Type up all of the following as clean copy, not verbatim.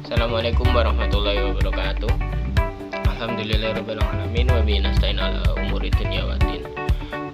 Assalamualaikum warahmatullahi wabarakatuh. Alhamdulillahirabbil alamin wa bihi nasta'in ala umuri dunya waddin.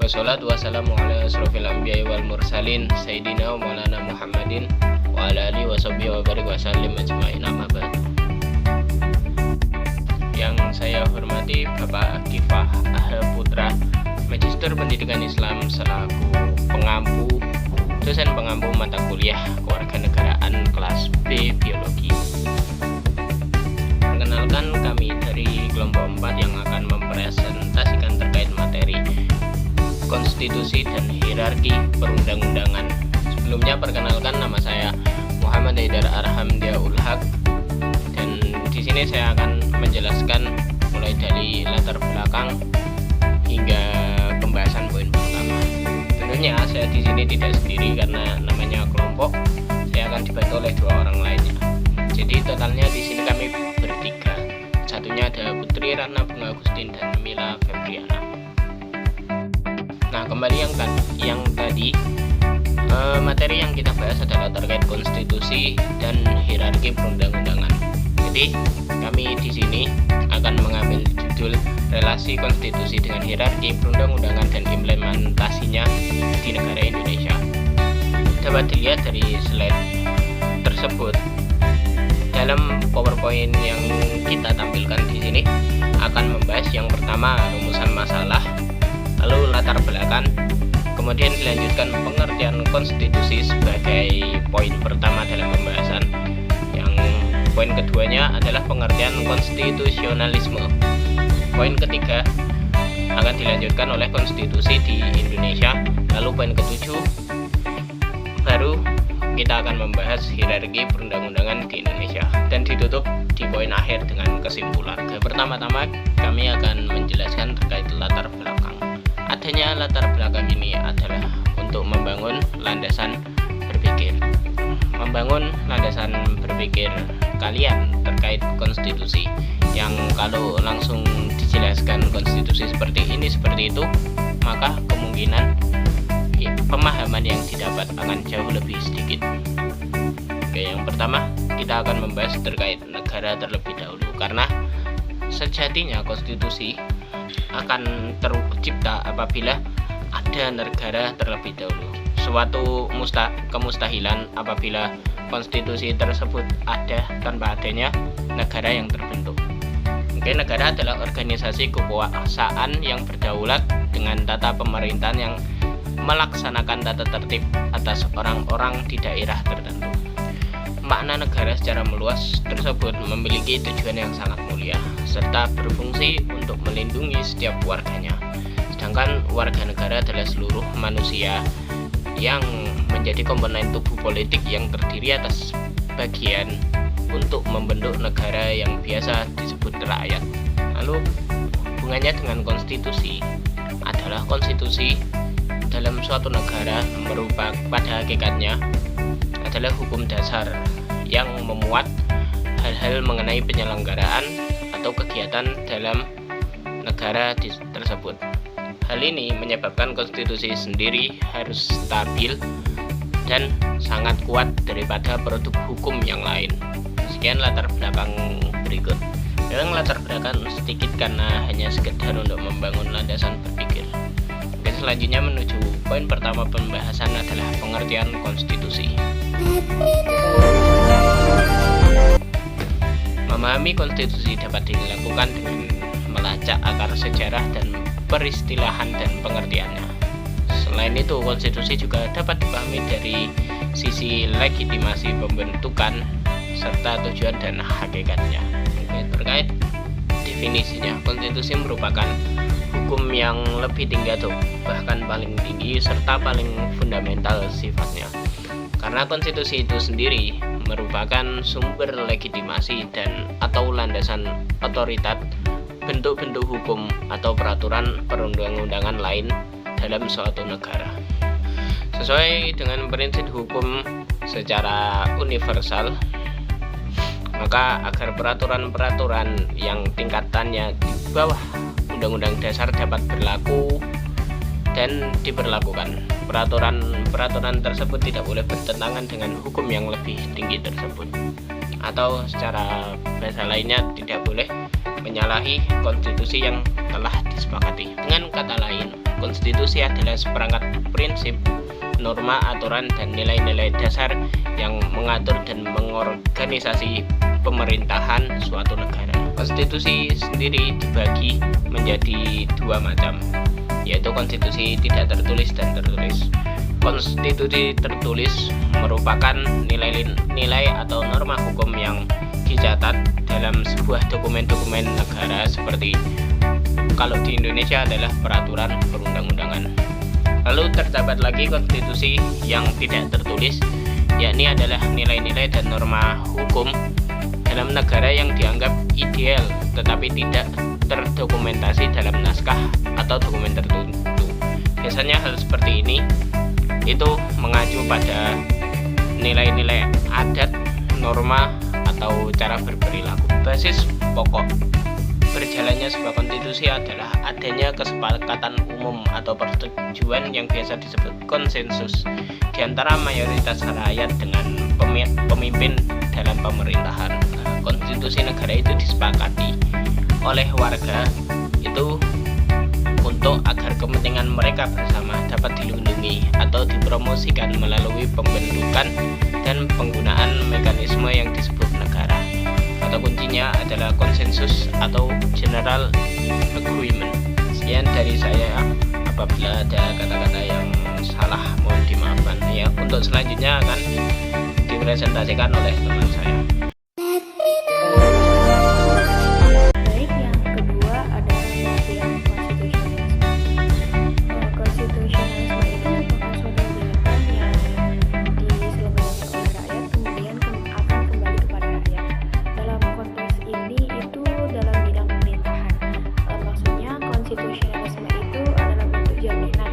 Wassalatu wassalamu ala asrofil anbiya'i wal mursalin sayyidina wa maulana Muhammadin wa ala alihi wa sahbihi wa barik wa sallim ajma'in, amma ba'd. Yang saya hormati Bapak Kifah Ahal Putra, Magister Pendidikan Islam selaku dosen pengampu mata kuliah kewarganegaraan kelas B Biologi. Perkenalkan, kami dari kelompok 4 yang akan mempresentasikan terkait materi konstitusi dan hierarki perundang-undangan. Sebelumnya perkenalkan, nama saya Muhammad Haidar Arham Diaul Haq, dan di sini saya akan menjelaskan mulai dari latar belakang hingga pembahasan poin pertama. Tentunya saya di sini tidak sendiri karena namanya kelompok. Saya akan dibantu oleh 2 orang lainnya. Jadi totalnya di sini kami bertiga. Satunya ada Putri Ratna Bunga Agustin dan Mila Febriana. Nah, kembali yang tadi materi yang kita bahas adalah terkait konstitusi dan hierarki perundang-undangan. Jadi kami di sini akan mengambil judul relasi konstitusi dengan hierarki perundang-undangan dan implementasinya di negara Indonesia. Dapat dilihat dari slide tersebut. Dalam PowerPoint yang kita tampilkan di sini akan membahas yang pertama rumusan masalah, lalu latar belakang, kemudian dilanjutkan pengertian konstitusi sebagai poin pertama dalam pembahasan. Yang poin keduanya adalah pengertian konstitusionalisme. Poin ketiga akan dilanjutkan oleh konstitusi di Indonesia. Lalu poin ketujuh baru kita akan membahas hierarki perundang-undangan di Indonesia, dan ditutup di poin akhir dengan kesimpulan. Pertama-tama kami akan menjelaskan terkait latar belakang. Adanya latar belakang ini adalah untuk membangun landasan berpikir. Membangun landasan berpikir kalian terkait konstitusi, yang kalau langsung dijelaskan konstitusi seperti ini seperti itu, maka kemungkinan pemahaman yang didapat akan jauh lebih sedikit. Oke, yang pertama kita akan membahas terkait negara terlebih dahulu, karena sejatinya konstitusi akan tercipta apabila ada negara terlebih dahulu. Suatu kemustahilan apabila konstitusi tersebut ada tanpa adanya negara yang terbentuk. Oke, negara adalah organisasi kekuasaan yang berdaulat dengan tata pemerintahan yang melaksanakan tata tertib atas orang-orang di daerah tertentu. Makna negara secara meluas tersebut memiliki tujuan yang sangat mulia serta berfungsi untuk melindungi setiap warganya. Sedangkan warga negara adalah seluruh manusia yang menjadi komponen tubuh politik yang terdiri atas bagian untuk membentuk negara yang biasa disebut rakyat. Lalu hubungannya dengan konstitusi adalah konstitusi dalam suatu negara merupakan pada hakikatnya adalah hukum dasar yang memuat hal-hal mengenai penyelenggaraan atau kegiatan dalam negara tersebut. Hal ini menyebabkan konstitusi sendiri harus stabil dan sangat kuat daripada produk hukum yang lain. Sekian latar belakang berikut. Yang latar belakang sedikit karena hanya sekedar untuk membangun landasan berpikir. Selanjutnya menuju poin pertama pembahasan adalah pengertian konstitusi. Memahami konstitusi dapat dilakukan dengan melacak akar sejarah dan peristilahan dan pengertiannya. Selain itu, konstitusi juga dapat dipahami dari sisi legitimasi pembentukan serta tujuan dan hakikatnya. Terkait definisinya, konstitusi merupakan hukum yang lebih tinggi atau bahkan paling tinggi serta paling fundamental sifatnya, karena konstitusi itu sendiri merupakan sumber legitimasi dan atau landasan otoritas bentuk-bentuk hukum atau peraturan perundang-undangan lain dalam suatu negara. Sesuai dengan prinsip hukum secara universal, maka agar peraturan-peraturan yang tingkatannya di bawah Undang-Undang Dasar dapat berlaku dan diberlakukan, peraturan-peraturan tersebut tidak boleh bertentangan dengan hukum yang lebih tinggi tersebut. atau secara bahasa lainnya tidak boleh menyalahi konstitusi yang telah disepakati. Dengan kata lain, konstitusi adalah seperangkat prinsip, norma, aturan, dan nilai-nilai dasar yang mengatur dan mengorganisasi pemerintahan suatu negara. Konstitusi sendiri dibagi menjadi dua macam, yaitu konstitusi tidak tertulis dan tertulis. Konstitusi tertulis merupakan nilai-nilai atau norma hukum yang dicatat dalam sebuah dokumen-dokumen negara, seperti kalau di Indonesia adalah peraturan perundang-undangan. Lalu terdapat lagi konstitusi yang tidak tertulis, yakni adalah nilai-nilai dan norma hukum dalam negara yang dianggap ideal tetapi tidak terdokumentasi dalam naskah atau dokumen tertentu. Biasanya hal seperti ini itu mengacu pada nilai-nilai adat, norma, atau cara berperilaku. Basis pokok berjalannya sebuah konstitusi adalah adanya kesepakatan umum atau persetujuan yang biasa disebut konsensus di antara mayoritas rakyat dengan pemimpin dalam pemerintahan. Konstitusi negara itu disepakati oleh warga itu untuk agar kepentingan mereka bersama dapat dilindungi atau dipromosikan melalui pembentukan dan penggunaan mekanisme yang disebut negara. Kata kuncinya adalah konsensus atau general agreement. Sekian dari saya. Apabila ada kata-kata yang salah mohon dimaafkan ya. Untuk selanjutnya akan dipresentasikan oleh teman saya. Konstitusionalisme itu adalah bentuk jaminan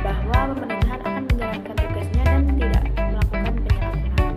bahwa pemerintahan akan menjalankan tugasnya dan tidak melakukan penyalahgunaan.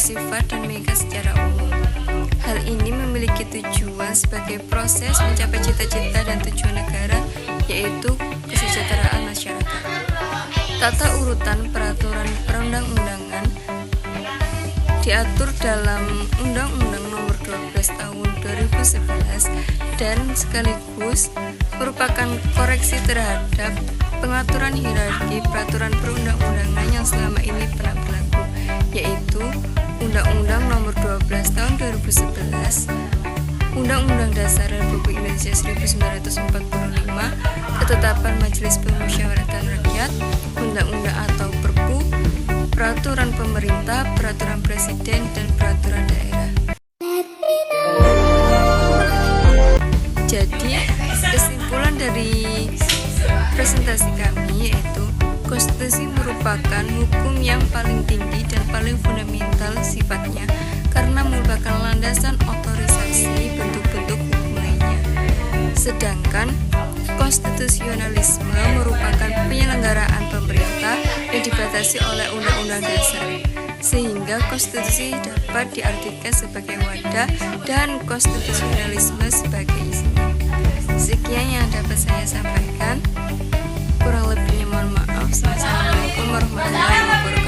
bersifat dan mengikat secara umum. Hal ini memiliki tujuan sebagai proses mencapai cita-cita dan tujuan negara, yaitu kesejahteraan masyarakat. Tata urutan peraturan perundang-undangan diatur dalam Undang-Undang Nomor 12 Tahun 2011 dan sekaligus merupakan koreksi terhadap pengaturan hierarki peraturan perundang-undangan yang selama ini pernah berlaku, yaitu Undang-Undang Nomor 12 Tahun 2011, Undang-Undang Dasar Republik Indonesia 1945, Ketetapan Majelis Permusyawaratan Rakyat, Undang-Undang atau Perpu, Peraturan Pemerintah, Peraturan Presiden, dan Peraturan Daerah. Jadi, kesimpulan dari presentasi kami yaitu konstitusi merupakan hukum yang paling tinggi dan paling fundamental sifatnya karena merupakan landasan otorisasi bentuk-bentuk hukum lainnya. Sedangkan konstitusionalisme merupakan penyelenggaraan pemerintah yang dibatasi oleh Undang-Undang Dasar, sehingga konstitusi dapat diartikan sebagai wadah dan konstitusionalisme sebagai isinya. Sekian yang dapat saya sampaikan. Kurang lebihnya mohon maaf. Wassalamualaikum warahmatullahi wabarakatuh.